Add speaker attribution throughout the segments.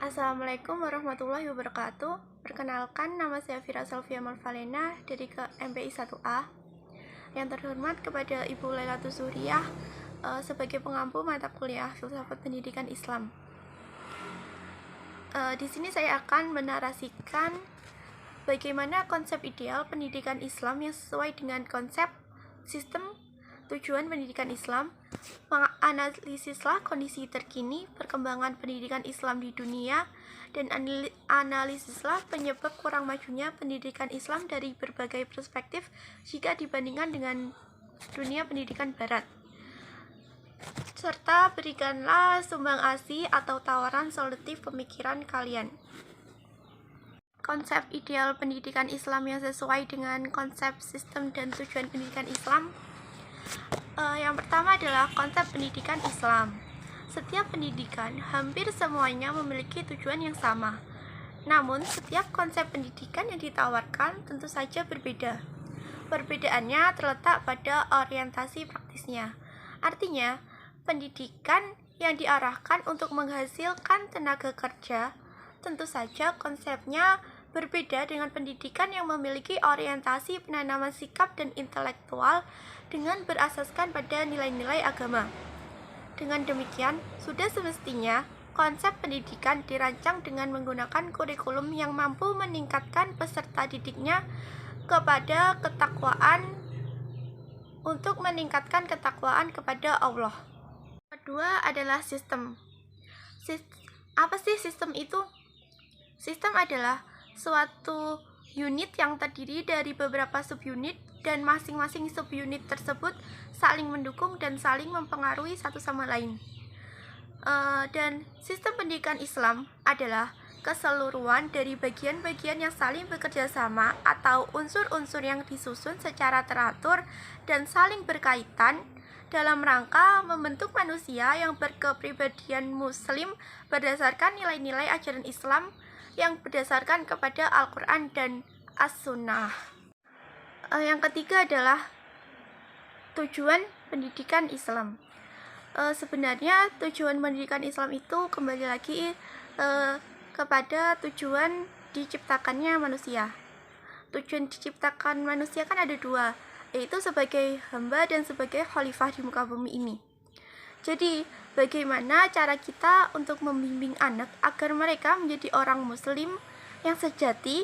Speaker 1: Assalamualaikum warahmatullahi wabarakatuh. Perkenalkan, nama saya Fira Salvia Malvalena dari MPI 1A. Yang terhormat kepada Ibu Lailatul Suriah sebagai pengampu mata kuliah Filsafat Pendidikan Islam. Di sini saya akan menarasikan bagaimana konsep ideal pendidikan Islam yang sesuai dengan konsep sistem tujuan pendidikan Islam. Menganalisislah kondisi terkini perkembangan pendidikan Islam di dunia dan analisislah penyebab kurang majunya pendidikan Islam dari berbagai perspektif jika dibandingkan dengan dunia pendidikan Barat. Serta berikanlah sumbang asi atau tawaran solutif pemikiran kalian. Konsep ideal pendidikan Islam yang sesuai dengan konsep sistem dan tujuan pendidikan Islam. Yang pertama adalah konsep pendidikan Islam. Setiap pendidikan hampir semuanya memiliki tujuan yang sama. Namun, setiap konsep pendidikan yang ditawarkan tentu saja berbeda. Perbedaannya terletak pada orientasi praktisnya. Artinya, pendidikan yang diarahkan untuk menghasilkan tenaga kerja, tentu saja konsepnya berbeda dengan pendidikan yang memiliki orientasi penanaman sikap dan intelektual dengan berasaskan pada nilai-nilai agama. Dengan demikian, sudah semestinya konsep pendidikan dirancang dengan menggunakan kurikulum yang mampu meningkatkan peserta didiknya kepada ketakwaan untuk meningkatkan ketakwaan kepada Allah. Kedua adalah sistem. Apa sih sistem itu? Sistem adalah suatu unit yang terdiri dari beberapa subunit dan masing-masing subunit tersebut saling mendukung dan saling mempengaruhi satu sama lain. Dan sistem pendidikan Islam adalah keseluruhan dari bagian-bagian yang saling bekerja sama atau unsur-unsur yang disusun secara teratur dan saling berkaitan dalam rangka membentuk manusia yang berkepribadian muslim berdasarkan nilai-nilai ajaran Islam yang berdasarkan kepada Al-Quran dan As-Sunnah. Yang ketiga adalah tujuan pendidikan Islam. Sebenarnya tujuan pendidikan Islam itu kembali lagi kepada tujuan diciptakannya manusia. Tujuan diciptakan manusia kan ada dua, yaitu sebagai hamba dan sebagai khalifah di muka bumi ini. Jadi, bagaimana cara kita untuk membimbing anak agar mereka menjadi orang muslim yang sejati,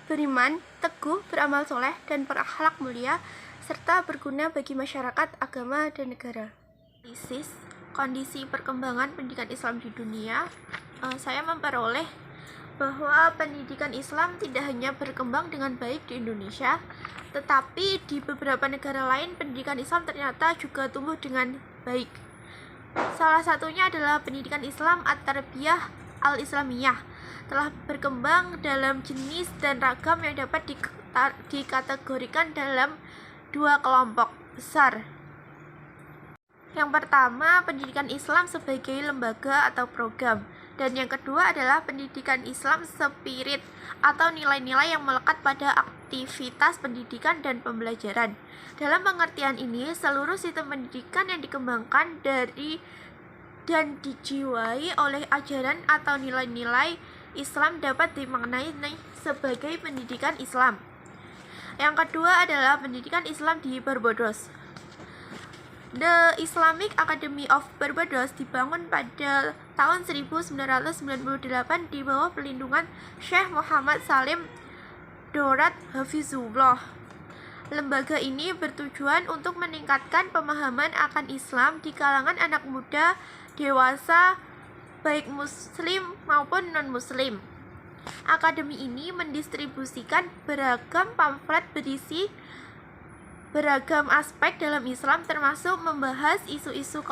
Speaker 1: beriman, teguh, beramal soleh, dan berakhlak mulia, serta berguna bagi masyarakat, agama, dan negara. Kondisi perkembangan pendidikan Islam di dunia, saya memperoleh bahwa pendidikan Islam tidak hanya berkembang dengan baik di Indonesia, tetapi di beberapa negara lain pendidikan Islam ternyata juga tumbuh dengan baik. Salah satunya adalah pendidikan Islam At-Tarbiyah Al-Islamiyah telah berkembang dalam jenis dan ragam yang dapat dikategorikan dalam dua kelompok besar. Yang pertama, pendidikan Islam sebagai lembaga atau program, dan yang kedua adalah pendidikan Islam spirit atau nilai-nilai yang melekat pada aktivitas pendidikan dan pembelajaran. Dalam pengertian ini, seluruh sistem pendidikan yang dikembangkan dari dan dijiwai oleh ajaran atau nilai-nilai Islam dapat dimaknai sebagai pendidikan Islam. Yang kedua adalah pendidikan Islam di Barbados. The Islamic Academy of Barbados dibangun pada tahun 1998 di bawah pelindungan Syekh Muhammad Salim Dorat Hafizullah. Lembaga ini bertujuan untuk meningkatkan pemahaman akan Islam di kalangan anak muda, dewasa, baik muslim maupun non-muslim. Akademi ini mendistribusikan beragam pamflet berisi beragam aspek dalam Islam, termasuk membahas isu-isu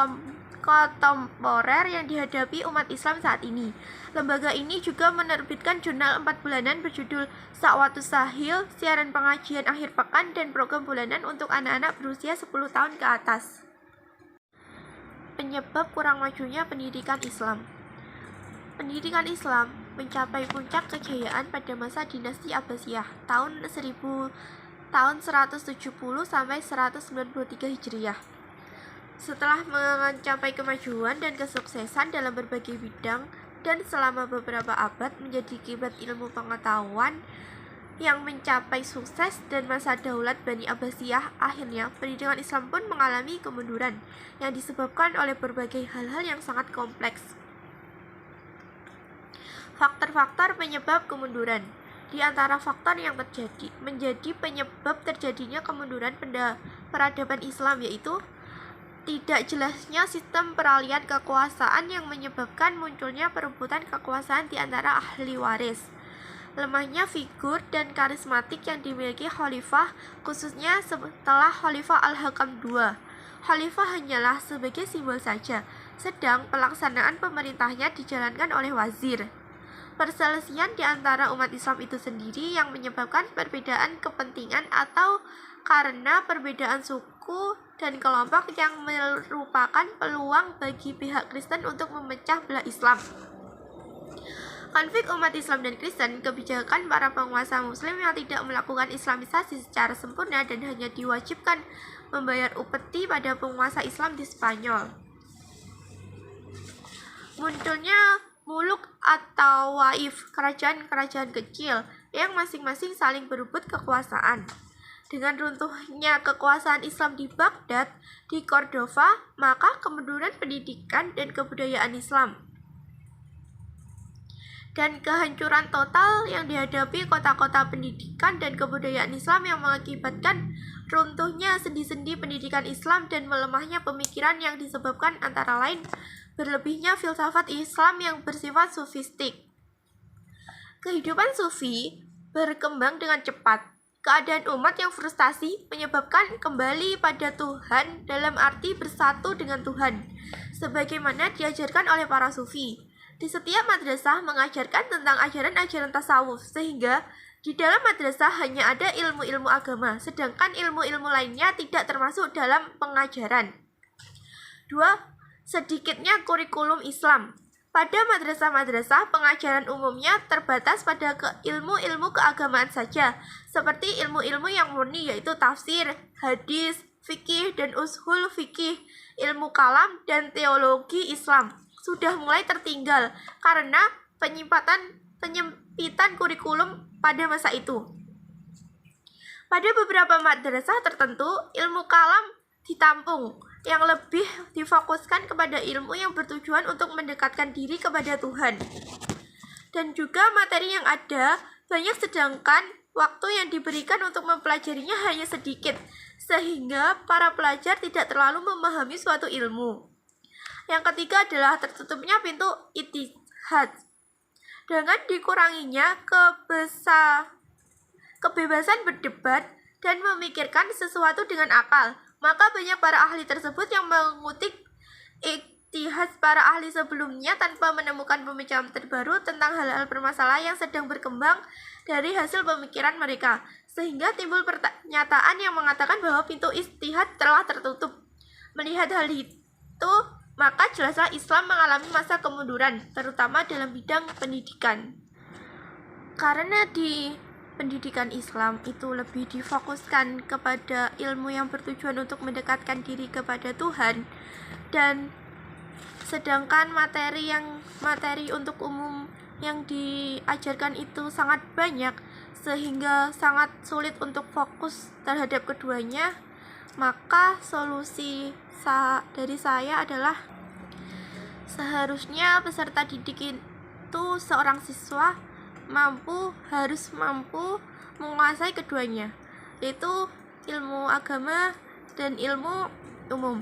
Speaker 1: kontemporer yang dihadapi umat Islam saat ini. Lembaga ini juga menerbitkan jurnal 4 bulanan berjudul Sa'watu Sahil, siaran pengajian akhir pekan, dan program bulanan untuk anak-anak berusia 10 tahun ke atas. Penyebab kurang majunya pendidikan Islam. Pendidikan Islam mencapai puncak kejayaan pada masa dinasti Abbasiyah tahun 170 sampai 193 Hijriah. Setelah mencapai kemajuan dan kesuksesan dalam berbagai bidang, dan selama beberapa abad menjadi kiblat ilmu pengetahuan yang mencapai sukses dan masa daulat Bani Abbasiyah. Akhirnya, pendidikan Islam pun mengalami kemunduran yang disebabkan oleh berbagai hal-hal yang sangat kompleks. Faktor-faktor penyebab kemunduran. Di antara faktor yang menjadi penyebab terjadinya kemunduran peradaban Islam yaitu tidak jelasnya sistem peralihan kekuasaan yang menyebabkan munculnya perebutan kekuasaan di antara ahli waris, lemahnya figur dan karismatik yang dimiliki khalifah, khususnya setelah Khalifah Al-Hakam II. Khalifah hanyalah sebagai simbol saja, sedang pelaksanaan pemerintahnya dijalankan oleh wazir. Perselisihan di antara umat Islam itu sendiri yang menyebabkan perbedaan kepentingan atau karena perbedaan suku dan kelompok yang merupakan peluang bagi pihak Kristen untuk memecah belah Islam. Konflik umat Islam dan Kristen, kebijakan para penguasa Muslim yang tidak melakukan Islamisasi secara sempurna dan hanya diwajibkan membayar upeti pada penguasa Islam di Spanyol. Munculnya muluk atau waif, kerajaan-kerajaan kecil yang masing-masing saling berebut kekuasaan. Dengan runtuhnya kekuasaan Islam di Baghdad, di Cordova, maka kemunduran pendidikan dan kebudayaan Islam dan kehancuran total yang dihadapi kota-kota pendidikan dan kebudayaan Islam yang mengakibatkan runtuhnya sendi-sendi pendidikan Islam dan melemahnya pemikiran yang disebabkan antara lain berlebihnya filsafat Islam yang bersifat sufistik. Kehidupan sufi berkembang dengan cepat. Keadaan umat yang frustasi menyebabkan kembali pada Tuhan dalam arti bersatu dengan Tuhan, sebagaimana diajarkan oleh para sufi. Di setiap madrasah mengajarkan tentang ajaran-ajaran tasawuf, sehingga di dalam madrasah hanya ada ilmu-ilmu agama, sedangkan ilmu-ilmu lainnya tidak termasuk dalam pengajaran. 2. Sedikitnya kurikulum Islam. Pada madrasah-madrasah, pengajaran umumnya terbatas pada ilmu-ilmu keagamaan saja, seperti ilmu-ilmu yang murni yaitu tafsir, hadis, fikih, dan ushul fikih, ilmu kalam, dan teologi Islam. Sudah mulai tertinggal karena penyempitan kurikulum pada masa itu. Pada beberapa madrasah tertentu, ilmu kalam ditampung, yang lebih difokuskan kepada ilmu yang bertujuan untuk mendekatkan diri kepada Tuhan. Dan juga materi yang ada banyak, sedangkan waktu yang diberikan untuk mempelajarinya hanya sedikit, sehingga para pelajar tidak terlalu memahami suatu ilmu. Yang ketiga adalah tertutupnya pintu ijtihad. Dengan dikuranginya kebebasan berdebat dan memikirkan sesuatu dengan akal, maka banyak para ahli tersebut yang mengutip ijtihad para ahli sebelumnya tanpa menemukan pemikiran terbaru tentang hal-hal permasalahan yang sedang berkembang dari hasil pemikiran mereka, sehingga timbul pernyataan yang mengatakan bahwa pintu ijtihad telah tertutup. Melihat hal itu, maka jelaslah Islam mengalami masa kemunduran, terutama dalam bidang pendidikan. Karena di pendidikan Islam itu lebih difokuskan kepada ilmu yang bertujuan untuk mendekatkan diri kepada Tuhan, dan sedangkan materi untuk umum yang diajarkan itu sangat banyak, sehingga sangat sulit untuk fokus terhadap keduanya. Maka solusi dari saya adalah seharusnya peserta didik itu seorang siswa harus mampu menguasai keduanya, yaitu ilmu agama dan ilmu umum.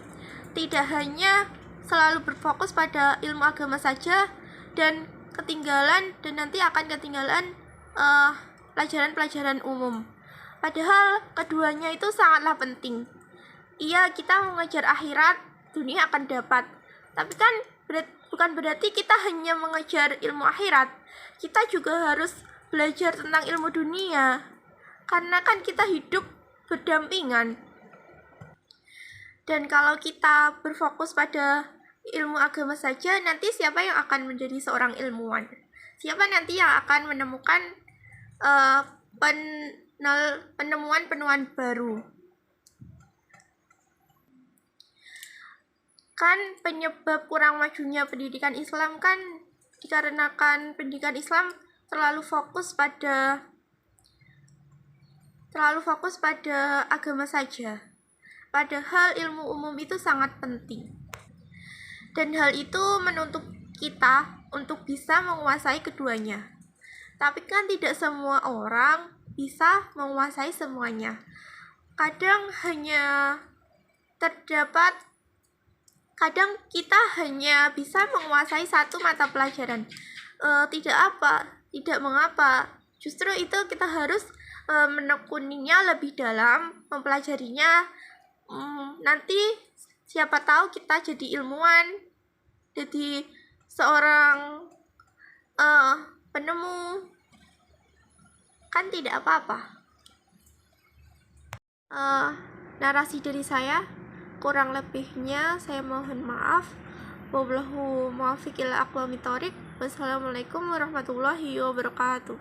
Speaker 1: Tidak hanya selalu berfokus pada ilmu agama saja dan nanti akan ketinggalan pelajaran-pelajaran umum. Padahal keduanya itu sangatlah penting. Iya, kita mengejar akhirat, dunia akan dapat. Tapi kan bukan berarti kita hanya mengejar ilmu akhirat. Kita juga harus belajar tentang ilmu dunia. Karena kan kita hidup berdampingan. Dan kalau kita berfokus pada ilmu agama saja, nanti siapa yang akan menjadi seorang ilmuwan? Siapa nanti yang akan menemukan penemuan-penemuan baru? Kan penyebab kurang majunya pendidikan Islam kan dikarenakan pendidikan Islam terlalu fokus pada agama saja. Padahal ilmu umum itu sangat penting. Dan hal itu menuntut kita untuk bisa menguasai keduanya. Tapi kan tidak semua orang bisa menguasai semuanya. Kadang kita hanya bisa menguasai satu mata pelajaran. Tidak mengapa. Justru itu kita harus menekuninya lebih dalam, mempelajarinya. Nanti siapa tahu kita jadi ilmuwan, jadi seorang penemu, kan tidak apa-apa. Narasi dari saya, kurang lebihnya saya mohon maaf. Wabillahi muwaffiq ila aqwamit thoriq. Wassalamualaikum warahmatullahi wabarakatuh.